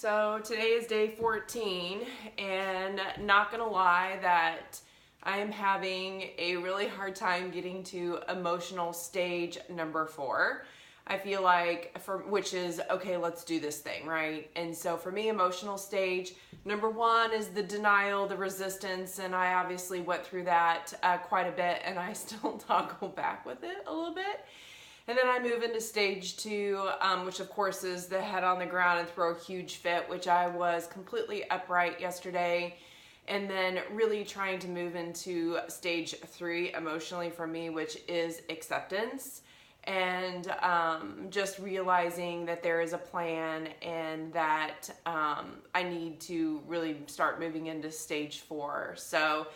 So today is day 14, and not gonna lie that I am having a really hard time getting to emotional stage number 4. I feel like, which is, okay, let's do this thing, right? And so for me, emotional stage number 1 is the denial, the resistance, and I obviously went through that quite a bit, and I still toggle back with it a little bit. And then I move into stage 2, which of course is the head on the ground and throw a huge fit, which I was completely upright yesterday. And then really trying to move into stage 3 emotionally for me, which is acceptance. And just realizing that there is a plan and that I need to really start moving into stage 4. So,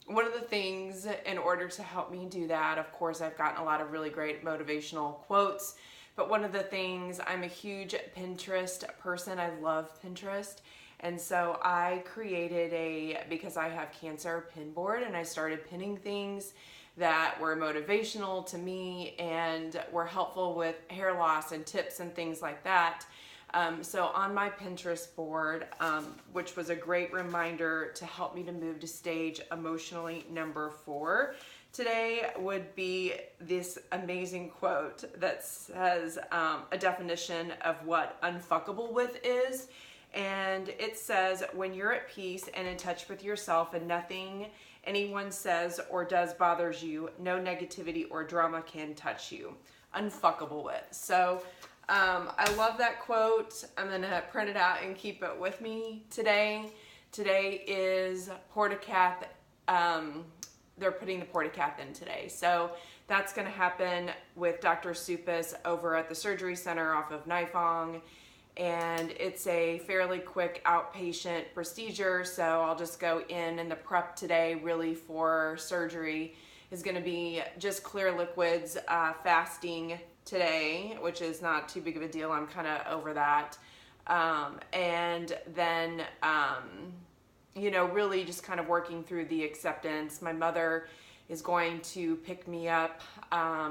one of the things in order to help me do that, of course, I've gotten a lot of really great motivational quotes, but one of the things, I'm a huge Pinterest person. I love Pinterest. And so I created because I have cancer, pin board, and I started pinning things that were motivational to me and were helpful with hair loss and tips and things like that. So on my Pinterest board, which was a great reminder to help me to move to stage emotionally number 4, today would be this amazing quote that says a definition of what unfuckable with is. And it says, when you're at peace and in touch with yourself and nothing anyone says or does bothers you, no negativity or drama can touch you. Unfuckable with. So I love that quote. I'm going to print it out and keep it with me today. Today is Portacath. They're putting the Portacath in today. So that's going to happen with Dr. Supas over at the surgery center off of Nifong. And it's a fairly quick outpatient procedure. So I'll just go in, and the prep today really for surgery is going to be just clear liquids, fasting today, which is not too big of a deal. I'm kind of over that. And then, really just kind of working through the acceptance. My mother is going to pick me up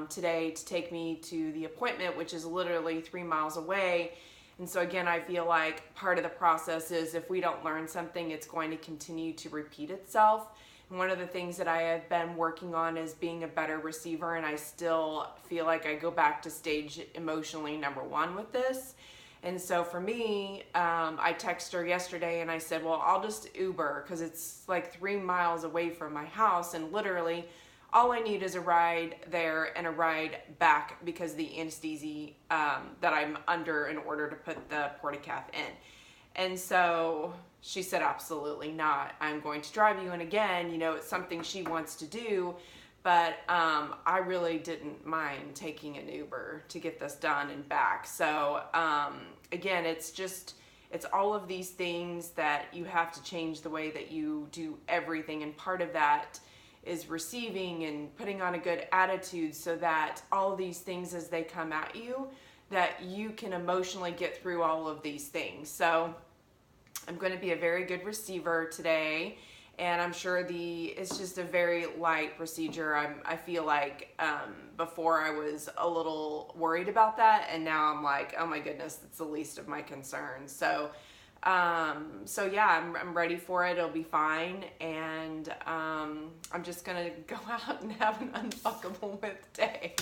today to take me to the appointment, which is literally 3 miles away. And so again, I feel like part of the process is if we don't learn something, it's going to continue to repeat itself. And one of the things that I have been working on is being a better receiver, and I still feel like I go back to stage emotionally number 1 with this. And so for me, I texted her yesterday and I said, well, I'll just Uber because it's like 3 miles away from my house, and literally all I need is a ride there and a ride back because the anesthesia that I'm under in order to put the Portacath in. And so she said, absolutely not. I'm going to drive you. And again, it's something she wants to do, but I really didn't mind taking an Uber to get this done and back. So again, it's all of these things that you have to change the way that you do everything. And part of that is receiving and putting on a good attitude so that all of these things as they come at you, that you can emotionally get through all of these things. So I'm going to be a very good receiver today, and I'm sure it's just a very light procedure. I feel like before I was a little worried about that, and now I'm like, oh my goodness, it's the least of my concerns. So yeah, I'm ready for it. It'll be fine, and I'm just gonna go out and have an unfuckable with day.